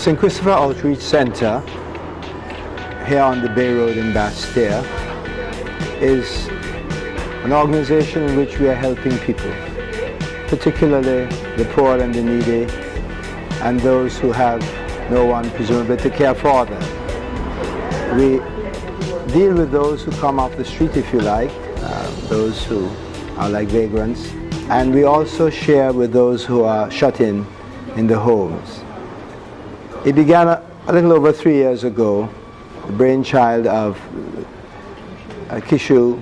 St. Christopher Outreach Center here on the Bay Road in Bastille is an organization in which we are helping people, particularly the poor and the needy and those who have no one presumably to care for them. We deal with those who come off the street, if you like, those who are like vagrants, and we also share with those who are shut in the homes. It began a little over 3 years ago, the brainchild of Kishu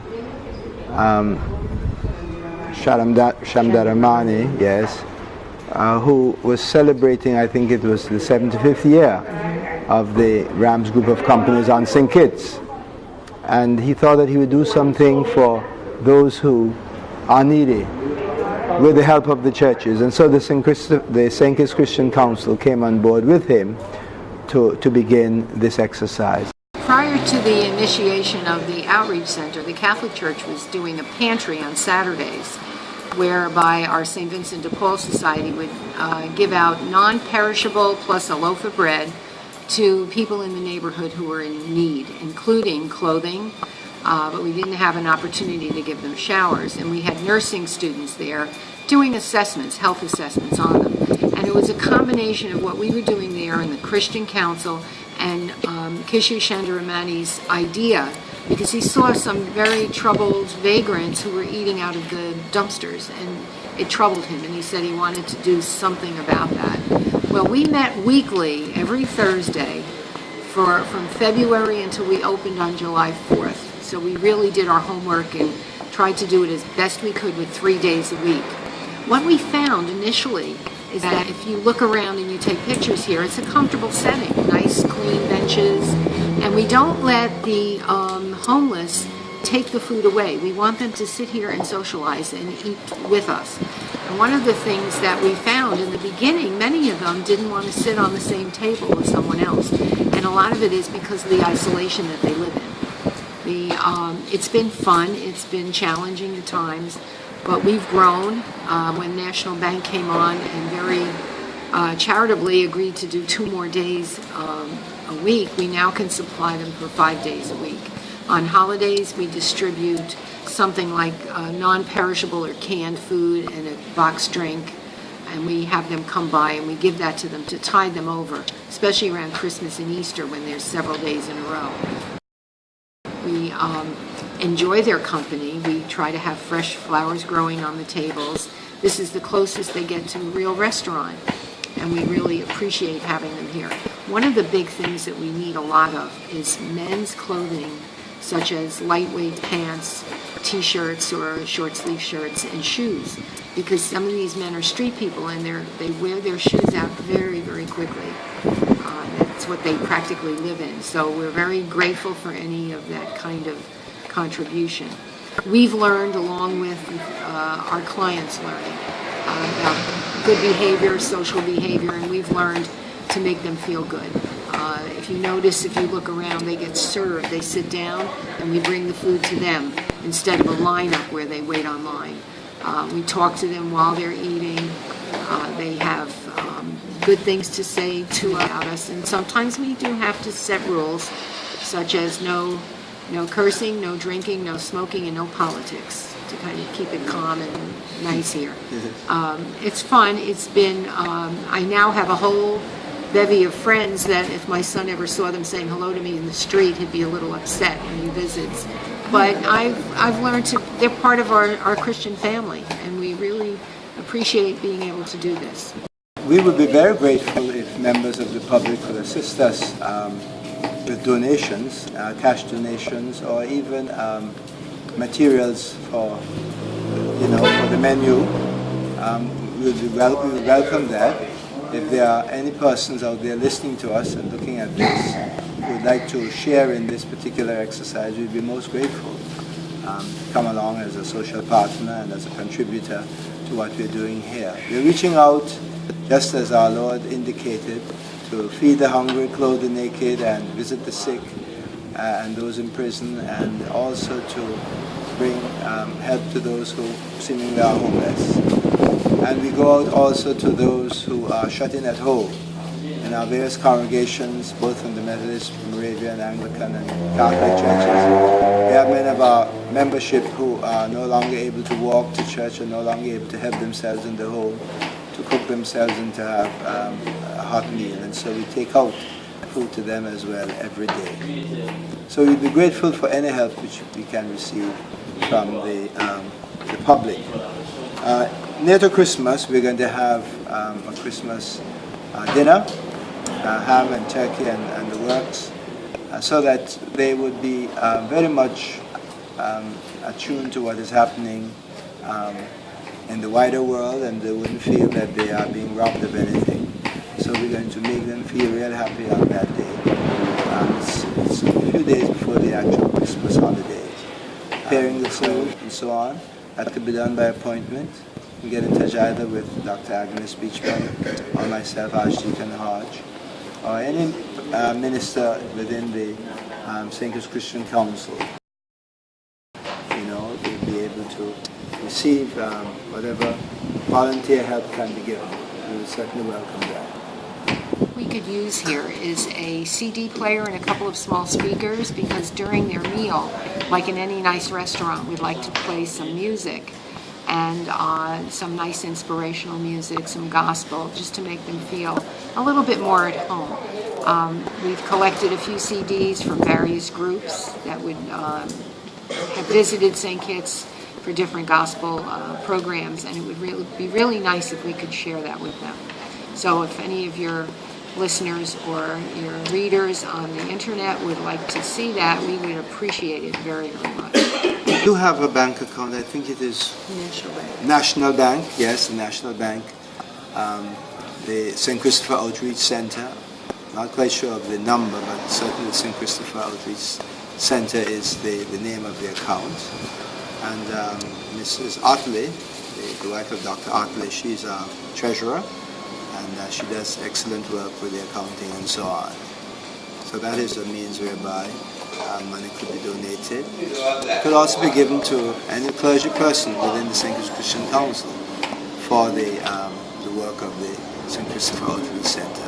Shamdaramani, yes, who was celebrating, I think it was the 75th year of the Rams Group of Companies on St. Kitts. And he thought that he would do something for those who are needy with the help of the churches. And so the St. Kitts Christian Council came on board with him to begin this exercise. Prior to the initiation of the Outreach Center, the Catholic Church was doing a pantry on Saturdays, whereby our St. Vincent de Paul Society would give out non-perishable plus a loaf of bread to people in the neighborhood who were in need, including clothing, but we didn't have an opportunity to give them showers. And we had nursing students there doing assessments, health assessments on them. And it was a combination of what we were doing there in the Christian Council and Kishu Shandaramani's idea, because he saw some very troubled vagrants who were eating out of the dumpsters, and it troubled him, and he said he wanted to do something about that. Well, we met weekly every Thursday from February until we opened on July 4th. So we really did our homework and tried to do it as best we could with 3 days a week. What we found initially is that if you look around and you take pictures here, it's a comfortable setting, nice clean benches, and we don't let the homeless take the food away. We want them to sit here and socialize and eat with us. And one of the things that we found in the beginning, many of them didn't want to sit on the same table as someone else, and a lot of it is because of the isolation that they live in. It's been fun, it's been challenging at times, but we've grown. When National Bank came on and very charitably agreed to do 2 more days a week, we now can supply them for 5 days a week. On holidays, we distribute something like non-perishable or canned food and a boxed drink, and we have them come by and we give that to them to tide them over, especially around Christmas and Easter when there's several days in a row. We enjoy their company. We try to have fresh flowers growing on the tables. This is the closest they get to a real restaurant, and we really appreciate having them here. One of the big things that we need a lot of is men's clothing, such as lightweight pants, t-shirts or short sleeve shirts, and shoes, because some of these men are street people and they wear their shoes out very, very quickly. That's what they practically live in. So we're very grateful for any of that kind of contribution. We've learned, along with our clients learning, about good behavior, social behavior, and we've learned to make them feel good. If you notice, if you look around, they get served. They sit down, and we bring the food to them instead of a lineup where they wait online. We talk to them while they're eating. They have good things to say about us, and sometimes we do have to set rules, such as no cursing, no drinking, no smoking, and no politics, to kind of keep it calm and nice here. It's fun. It's been, I now have a whole bevy of friends that if my son ever saw them saying hello to me in the street, he'd be a little upset when he visits. But I've learned they're part of our Christian family, and we really appreciate being able to do this. We would be very grateful if members of the public could assist us with donations, cash donations, or even materials for the menu. We would welcome that. If there are any persons out there listening to us and looking at this who would like to share in this particular exercise, we'd be most grateful. Come along as a social partner and as a contributor to what we're doing here. We're reaching out, just as our Lord indicated, to feed the hungry, clothe the naked, and visit the sick and those in prison, and also to bring help to those who seemingly are homeless. And we go out also to those who are shut in at home. in our various congregations, both from the Methodist, Moravian, Anglican, and Catholic churches. We have many of our membership who are no longer able to walk to church and no longer able to help themselves in the home, to cook themselves and to have a hot meal. And so we take out food to them as well every day. So we'd be grateful for any help which we can receive from the public. Near to Christmas, we're going to have a Christmas dinner, ham and turkey and the works, so that they would be very much attuned to what is happening in the wider world, and they wouldn't feel that they are being robbed of anything. So we're going to make them feel real happy on that day. It's a few days before the actual Christmas holidays. Preparing the food and so on, that could be done by appointment. You can get in touch either with Dr. Agnes Beachman or myself, Archdeacon Hodge, or any minister within the St. Kitts Christian Council. You know, they'll be able to receive whatever volunteer help can be given. We will certainly welcome that. We could use here is a CD player and a couple of small speakers, because during their meal, like in any nice restaurant, we'd like to play some music and some nice inspirational music, some gospel, just to make them feel a little bit more at home. We've collected a few CDs from various groups that would have visited St. Kitts for different gospel programs, and it would be really nice if we could share that with them. So if any of your listeners or your readers on the internet would like to see that, we would appreciate it very, very much. We do have a bank account. I think it is National Bank. Yes, the National Bank. The St. Christopher Outreach Center. Not quite sure of the number, but certainly the St. Christopher Outreach Center is the name of the account. And Mrs. Otley, the wife of Dr. Otley, she's our treasurer. And she does excellent work with the accounting and so on. So that is the means whereby money could be donated. It could also be given to any clergy person within the St. Kitts Christian Council for the work of the St. Christopher Outreach Center.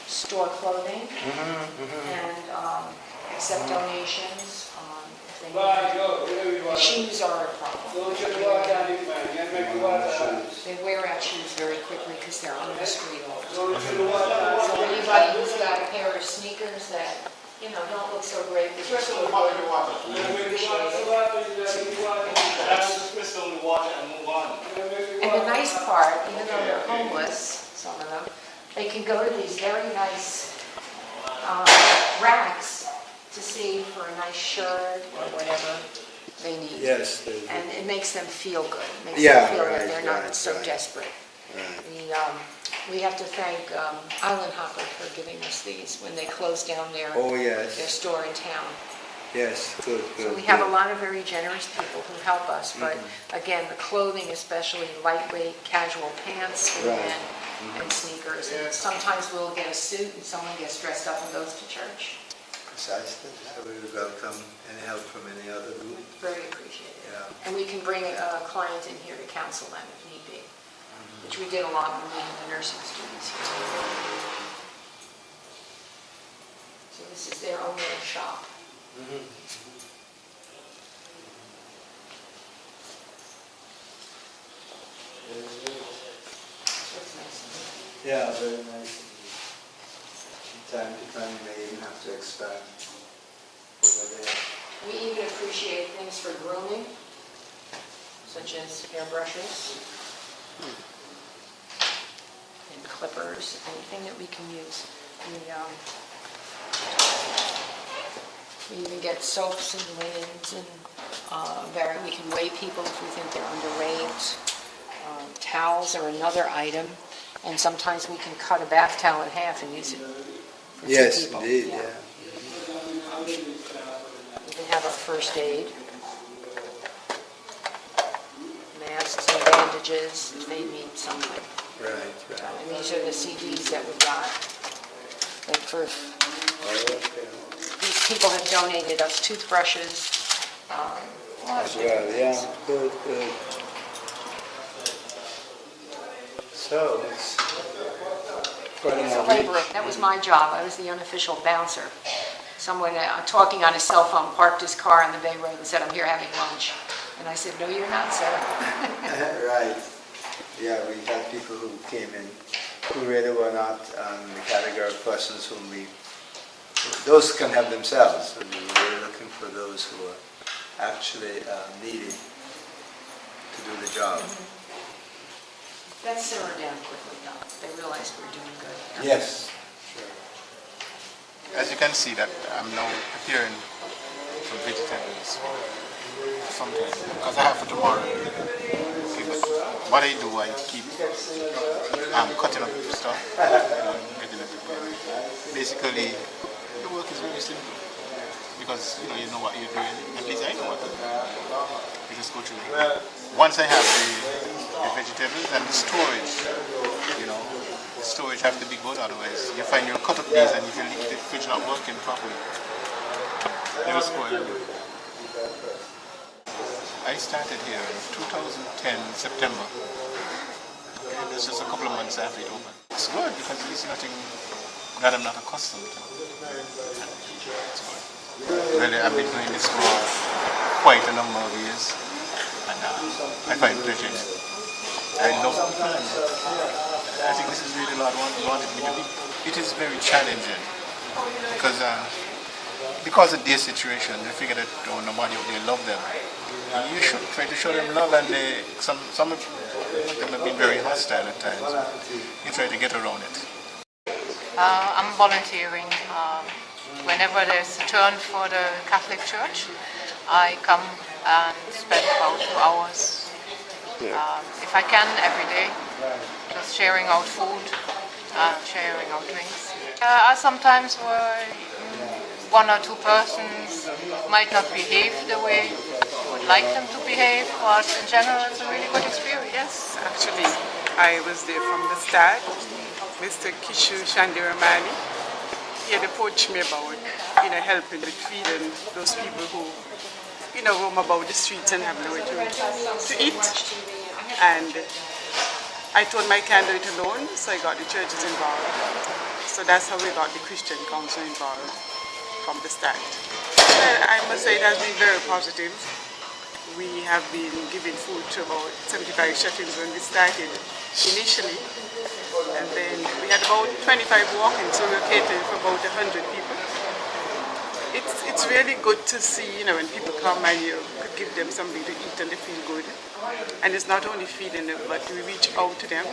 Store clothing and accept donations. If they need shoes are a problem. They wear out shoes very quickly because they're on the street all the time. So anybody who's got a pair of sneakers that don't look so great, but just look good, we appreciate it. And the nice part, even though they're homeless, some of them, they can go to these very nice racks to see for a nice shirt or whatever they need. Yes. And it makes them feel good. It makes them feel that they're not so desperate. We have to thank Island Hopper for giving us these when they closed down their store in town. Yes, good. So we have a lot of very generous people who help us, but again, the clothing, especially lightweight, casual pants for men and sneakers. And sometimes we'll get a suit and someone gets dressed up and goes to church. Precisely. So we would welcome any help from any other group. Very appreciated. Yeah. And we can bring a client in here to counsel them if need be, which we did a lot when we had the nursing students here. So this is their own little shop. Yeah, very nice. From time to time, you may even have to expand over there. We even appreciate things for grooming, such as hairbrushes and clippers, anything that we can use. We even get soaps and linens, and we can weigh people if we think they're underweight. Towels are another item. And sometimes we can cut a bath towel in half and use it for Yes, two people. indeed, yeah. We can have our first aid. Masks and bandages if they need something. Right, right. And these are the CDs that we got. Like for, these people have donated us toothbrushes. As well, yeah, good, good. So, it's quite an It's a outreach. labor. That was my job. I was the unofficial bouncer. Someone talking on his cell phone parked his car on the Bay Road and said, "I'm here having lunch." And I said, "No, you're not, sir." Right. Yeah, we had people who came in who really were not the category of persons whom those can have themselves. So we were looking for those who are actually needing to do the job. That simmered down quickly, though. They realized we were doing good. Yes, sure. As you can see that I'm now preparing some vegetables sometimes because I have for tomorrow. Okay, but what I do, I keep cutting up stuff, getting it prepared. Basically, the work is very simple because you know what you're doing. At least I know what to do. You just go through it. Once I have the vegetables and the storage, the storage have to be good, otherwise you find you'll cut up these and if you leave the fridge not working properly, it'll spoil. I started here in 2010 September. It's just a couple of months after it opened. It's good because it's nothing that I'm not accustomed to. It's good. Really, I've been doing this for quite a number of years. And I find pleasure in it. I love it. I think this is really what I wanted me to be. It is very challenging because of their situation, they figure that nobody out there love them. You should try to show them love, and some of them have been very hostile at times. You try to get around it. I'm volunteering. Whenever there's a turn for the Catholic Church, I come and spend about 2 hours, if I can, every day, just sharing out food, sharing out drinks. I sometimes where one or two persons might not behave the way you would like them to behave, but in general it's a really good experience. Yes, actually, I was there from the start. Mr. Kishu Shandiramani, he had approached me about, helping with feeding those people who, roam about the streets and have nowhere to eat. And I told my candidate alone, so I got the churches involved. So that's how we got the Christian Council involved from the start. I must say it has been very positive. We have been giving food to about 75 shut-ins when we started initially. And then we had about 25 walk-ins, so we were catering for about 100 people. It's really good to see, when people come and you could give them something to eat and they feel good. And it's not only feeding them, but we reach out to them,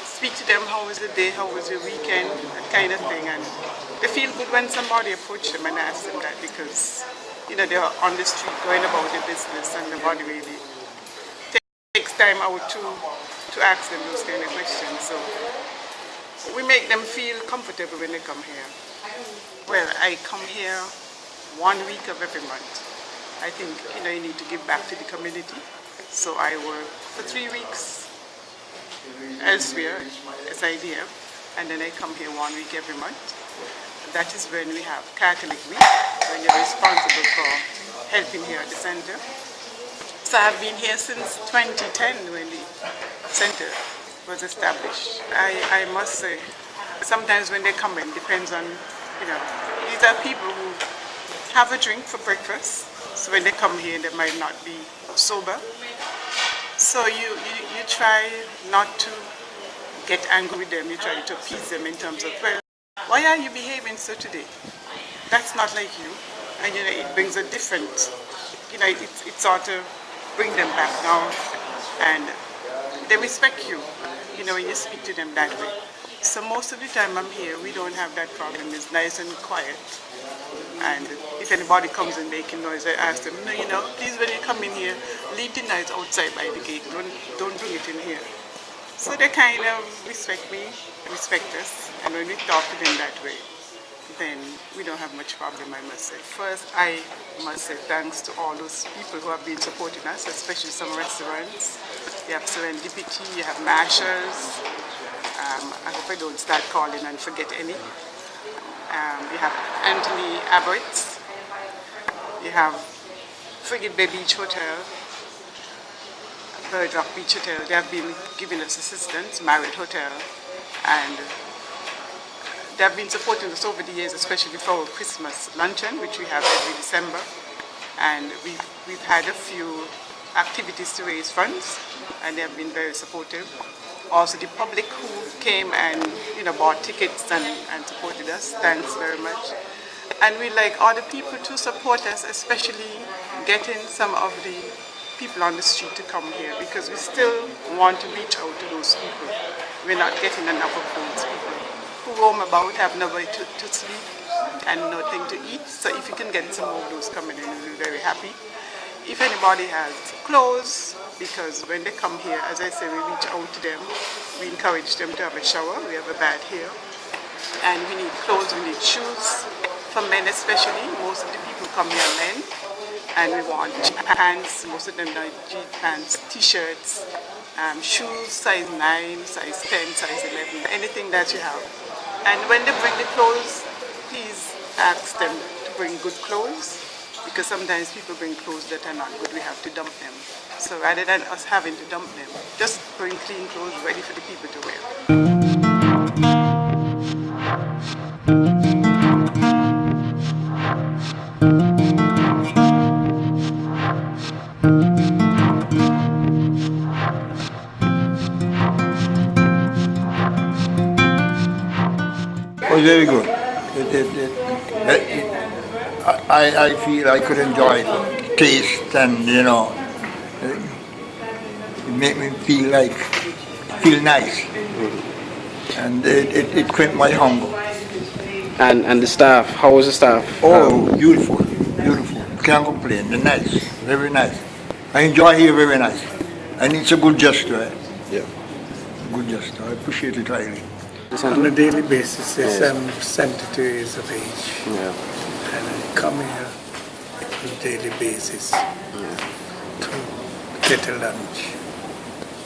speak to them, how was the day, how was your weekend, that kind of thing. And they feel good when somebody approaches them and asks them that because, they're on the street going about their business and nobody really takes time out to ask them those kind of questions. So we make them feel comfortable when they come here. Well, I come here 1 week of every month. I think, you need to give back to the community. So I work for 3 weeks elsewhere as IDF, and then I come here 1 week every month. That is when we have Catholic Week, when you're responsible for helping here at the center. So I've been here since 2010 when the center was established. I must say, sometimes when they come in, depends on, these are people who have a drink for breakfast. So when they come here, they might not be sober. So you try not to get angry with them. You try to appease them in terms of, well, why are you behaving so today? That's not like you. And it brings a different, it sort of bring them back now. And they respect you, when you speak to them that way. So most of the time I'm here, we don't have that problem. It's nice and quiet. And if anybody comes in making noise, I ask them, please when you come in here, leave the noise outside by the gate. Don't bring it in here. So they kind of respect me, respect us, and when we talk to them that way, then we don't have much problem, I must say. First, I must say thanks to all those people who have been supporting us, especially some restaurants. You have Serendipity, you have Mashers. I hope I don't start calling and forget any. You have Anthony Abbott. You have Frigate Bay Beach Hotel, Bird Rock Beach Hotel. They have been giving us assistance, Marriott Hotel, and they have been supporting us over the years, especially for our Christmas luncheon, which we have every December. And we've had a few activities to raise funds, and they have been very supportive. Also, the public who came and bought tickets and supported us, thanks very much. And we'd like other people to support us, especially getting some of the people on the street to come here, because we still want to reach out to those people. We're not getting enough of those people who roam about, have nowhere to sleep and nothing to eat. So if you can get some of those coming in, we'll be very happy. If anybody has clothes, because when they come here, as I say, we reach out to them. We encourage them to have a shower. We have a bath here. And we need clothes, we need shoes. For men especially, most of the people come here are men. And we want pants, most of them are jean pants, t-shirts, shoes, size 9, size 10, size 11, anything that you have. And when they bring the clothes, please ask them to bring good clothes, because sometimes people bring clothes that are not good, we have to dump them. So rather than us having to dump them, just bring clean clothes ready for the people to wear. It was very good. I feel I could enjoy the taste and, it made me feel nice. And it quenched my hunger. And the staff, how was the staff? Oh, beautiful. Can't complain. They're nice, very nice. I enjoy here very nice. And it's a good gesture. Eh? Yeah. Good gesture. I appreciate it highly. On a daily basis, yes, I'm 72 years of age. Yeah. And I come here on a daily basis to get a lunch.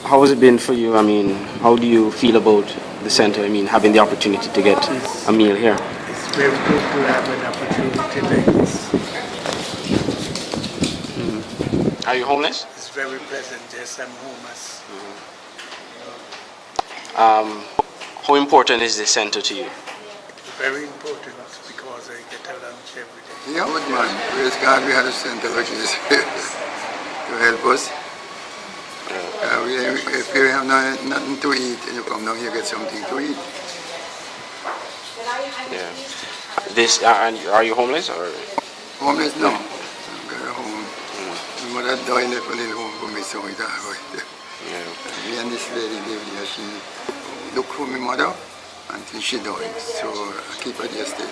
How has it been for you? I mean, how do you feel about the center? I mean, having the opportunity to get a meal here. It's very good to have an opportunity like this. Are you homeless? It's very pleasant, yes, I'm homeless. How important is this center to you? Very important because I get a lunch every day. Yeah, good man. Praise God, we have a center which is to help us. If you have nothing to eat and you come down here, get something to eat. Yeah. Are you homeless or? Homeless? No. I've got a home. My mother died and left a little home for me, so it's all right. Yeah. Me and this lady live here. She looked for my mother until she died, so I keep her there still.